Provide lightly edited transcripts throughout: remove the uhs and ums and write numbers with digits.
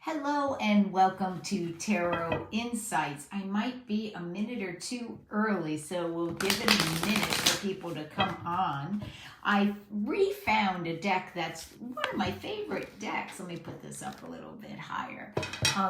Hello and welcome to Tarot Insights. I might be a minute or two early, so we'll give it a minute for people to come on. I refound a deck that's one of my favorite decks. Let me put this up a little bit higher.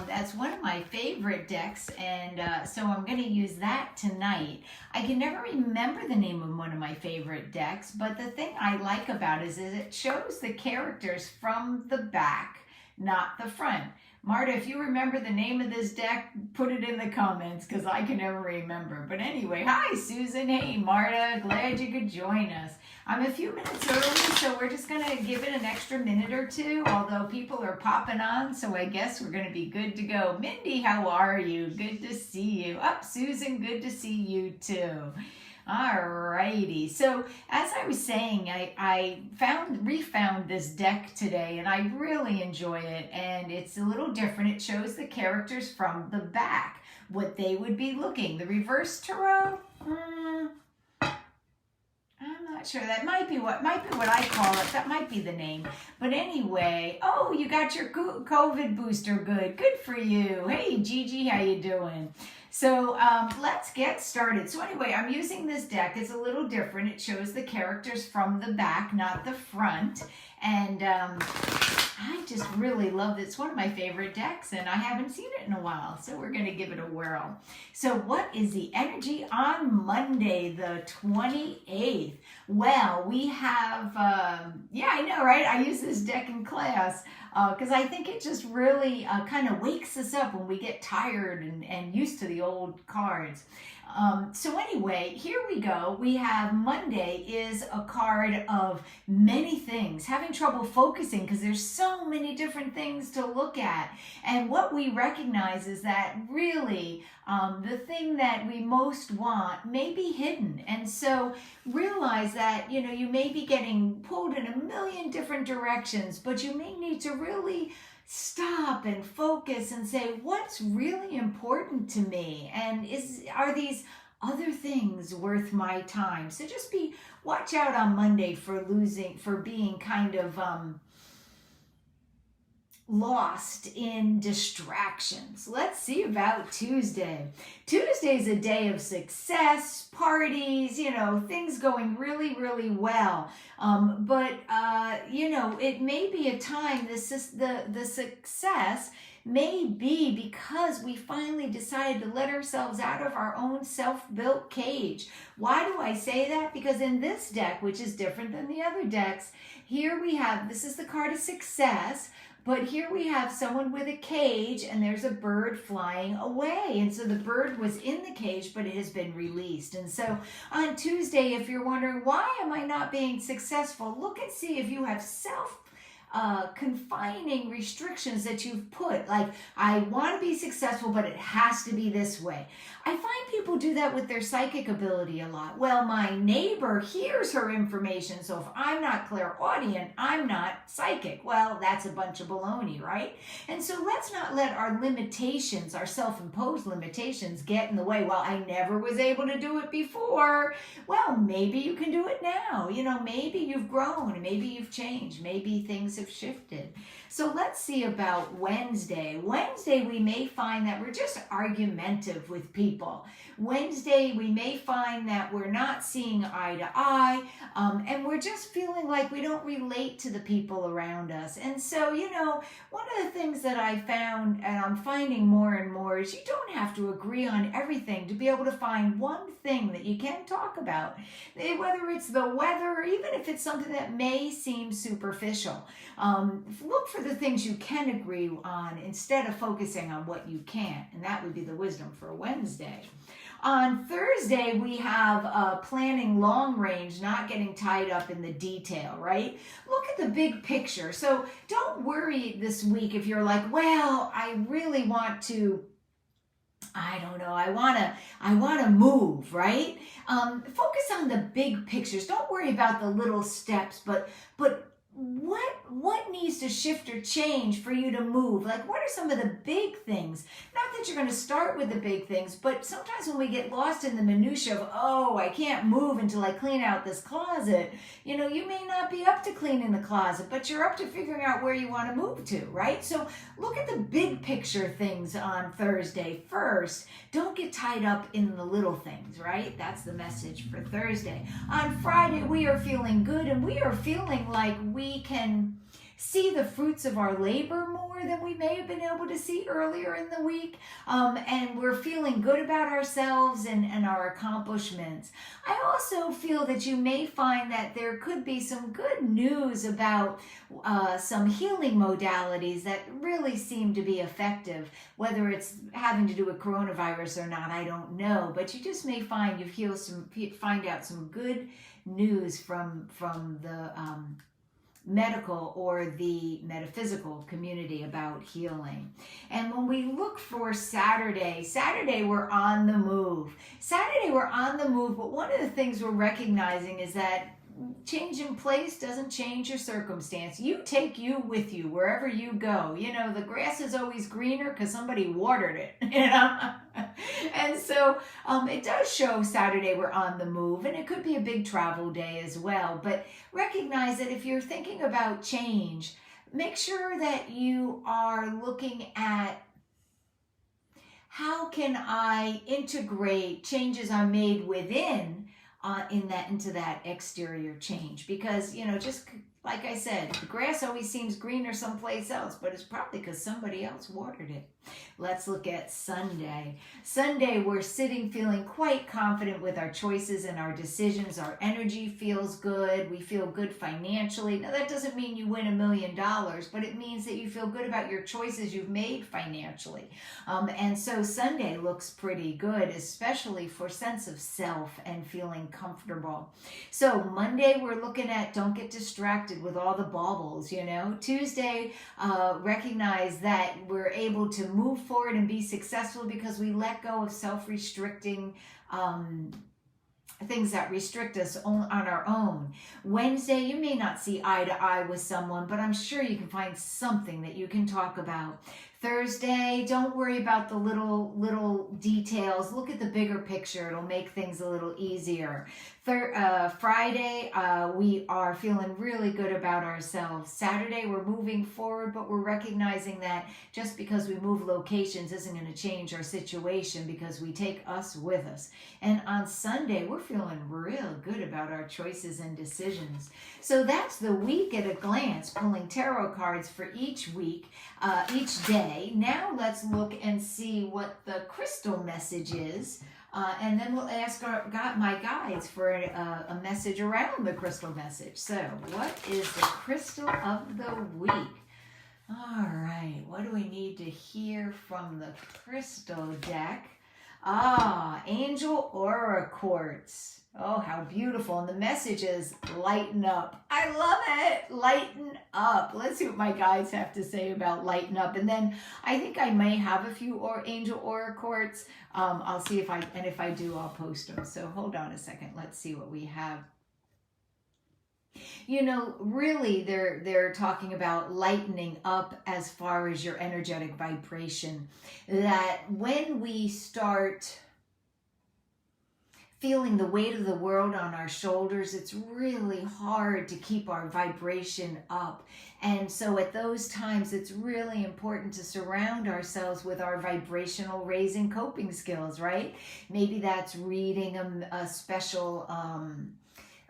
That's one of my favorite decks, and so I'm going to use that tonight. I can never remember the name of one of my favorite decks, but the thing I like about it is it shows the characters from the back, not the front. Marta, if you remember the name of this deck, put it in the comments because I can never remember. But anyway, hi Susan, hey Marta, glad you could join us. I'm a few minutes early, so we're just going to give it an extra minute or two, although people are popping on, so I guess we're going to be good to go. Mindy, how are you? Good to see you. Susan, good to see you too. Alrighty, so as I was saying, I refound this deck today, and I really enjoy it, and it's a little different. It shows the characters from the back, what they would be looking. The reverse tarot, I'm not sure. That might be what I call it. That might be the name. But anyway, oh, you got your COVID booster. Good for you. Hey, Gigi, how you doing? So let's get started. So anyway, I'm using this deck. It's a little different. It shows the characters from the back, not the front. And I just really love it. It's one of my favorite decks, and I haven't seen it in a while. So we're going to give it a whirl. So what is the energy on Monday, the 28th? Well, we have, yeah, I know, right? I use this deck in class because I think it just really kind of wakes us up when we get tired and used to the old cards. So anyway, here we go. We have Monday is a card of many things, having trouble focusing because there's so many different things to look at. And what we recognize is that really the thing that we most want may be hidden. And so realize that, you know, you may be getting pulled in a million different directions, but you may need to really stop and focus and say, what's really important to me? And are these other things worth my time? So just watch out on Monday for being kind of lost in distractions. Let's see about Tuesday. Tuesday's a day of success, parties, you know, things going really, really well. But you know, it may be a time, the success may be because we finally decided to let ourselves out of our own self-built cage. Why do I say that? Because in this deck, which is different than the other decks, here we have, this is the card of success, but here we have someone with a cage and there's a bird flying away. And so the bird was in the cage, but it has been released. And so on Tuesday, if you're wondering, why am I not being successful? Look and see if you have confining restrictions that you've put, like, I want to be successful, but it has to be this way. I find people do that with their psychic ability a lot. Well, my neighbor hears her information, so if I'm not clairaudient, I'm not psychic. Well, that's a bunch of baloney, right? And so let's not let our limitations, our self-imposed limitations, get in the way. Well, I never was able to do it before. Well, maybe you can do it now. You know, maybe you've grown, maybe you've changed, maybe things have shifted. So let's see about Wednesday. Wednesday, we may find that we're just argumentative with people. Wednesday, we may find that we're not seeing eye to eye, and we're just feeling like we don't relate to the people around us. And so, you know, one of the things that I found, and I'm finding more and more, is you don't have to agree on everything to be able to find one thing that you can talk about, whether it's the weather, or even if it's something that may seem superficial. Look for the things you can agree on instead of focusing on what you can't, and that would be the wisdom for Wednesday. On Thursday, we have planning long range, not getting tied up in the detail, right? Look at the big picture. So don't worry this week if you're like, well, I really want to, I don't know, I want to move, right? Focus on the big pictures. Don't worry about the little steps, but what needs to shift or change for you to move? Like, what are some of the big things? Not that you're going to start with the big things, but sometimes when we get lost in the minutia of, oh, I can't move until I clean out this closet, you know, you may not be up to cleaning the closet, but you're up to figuring out where you want to move to, right? So look at the big picture things on Thursday first. Don't get tied up in the little things, right? That's the message for Thursday. On Friday, we are feeling good, and we are feeling like we can see the fruits of our labor more than we may have been able to see earlier in the week. And we're feeling good about ourselves and our accomplishments. I also feel that you may find that there could be some good news about some healing modalities that really seem to be effective. Whether it's having to do with coronavirus or not, I don't know. But you just may find find out some good news from the medical or the metaphysical community about healing. And when we look for Saturday we're on the move. Saturday we're on the move, but one of the things we're recognizing is that change in place doesn't change your circumstance. You take you with you wherever you go. You know, the grass is always greener because somebody watered it, you know? And so it does show Saturday we're on the move, and it could be a big travel day as well. But recognize that if you're thinking about change, make sure that you are looking at how can I integrate changes I made within into that exterior change. Because, you know, just like I said, the grass always seems greener someplace else, but it's probably because somebody else watered it. Let's look at Sunday. Sunday, we're sitting feeling quite confident with our choices and our decisions. Our energy feels good. We feel good financially. Now, that doesn't mean you win $1 million, but it means that you feel good about your choices you've made financially. And so Sunday looks pretty good, especially for sense of self and feeling comfortable. So Monday, we're looking at don't get distracted with all the baubles, you know. Tuesday, recognize that we're able to move forward and be successful because we let go of self-restricting things that restrict us on our own. Wednesday, you may not see eye to eye with someone, but I'm sure you can find something that you can talk about. Thursday, don't worry about the little details. Look at the bigger picture. It'll make things a little easier. Friday, we are feeling really good about ourselves. Saturday, we're moving forward, but we're recognizing that just because we move locations isn't going to change our situation because we take us with us. And on Sunday, we're feeling real good about our choices and decisions. So that's the week at a glance, pulling tarot cards for each week, each day. Now let's look and see what the crystal message is. And then we'll ask my guides for a message around the crystal message. So what is the crystal of the week? All right, what do we need to hear from the crystal deck? Angel Aura Quartz. Oh, how beautiful. And the message is lighten up. I love it. Lighten up. Let's see what my guides have to say about lighten up. And then I think I may have a few Angel Aura Quartz. I'll see if I do, I'll post them. So hold on a second. Let's see what we have. You know, really, they're talking about lightening up as far as your energetic vibration. That when we start feeling the weight of the world on our shoulders, it's really hard to keep our vibration up. And so at those times, it's really important to surround ourselves with our vibrational raising coping skills, right? Maybe that's reading a special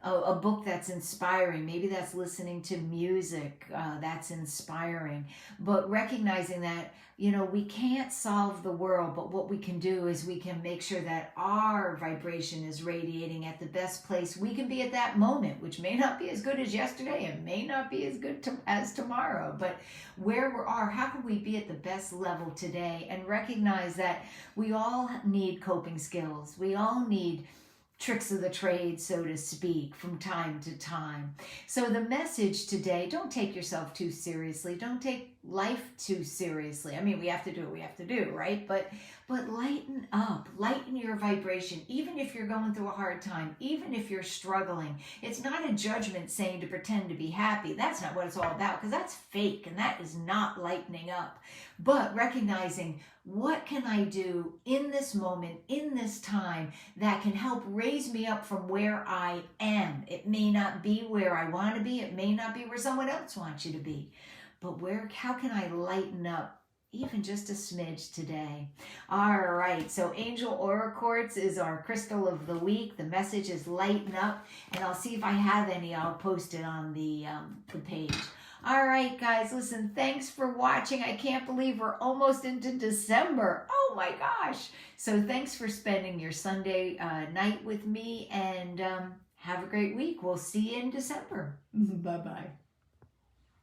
a book that's inspiring. Maybe that's listening to music that's inspiring. But recognizing that, you know, we can't solve the world, but what we can do is we can make sure that our vibration is radiating at the best place we can be at that moment, which may not be as good as yesterday and may not be as good as tomorrow. But where we are, how can we be at the best level today? And recognize that we all need coping skills. We all need tricks of the trade, so to speak, from time to time. So the message today, don't take yourself too seriously. Don't take life too seriously. I mean, we have to do what we have to do, right? But lighten up, lighten your vibration, even if you're going through a hard time, even if you're struggling. It's not a judgment saying to pretend to be happy. That's not what it's all about, because that's fake and that is not lightening up. But recognizing, what can I do in this moment, in this time, that can help raise me up from where I am? It may not be where I want to be. It may not be where someone else wants you to be. But how can I lighten up even just a smidge today? All right, so Angel Aura Quartz is our crystal of the week. The message is lighten up, and I'll see if I have any. I'll post it on the page. All right, guys, listen, thanks for watching. I can't believe we're almost into December. Oh my gosh. So thanks for spending your Sunday night with me, and have a great week. We'll see you in December. Bye-bye.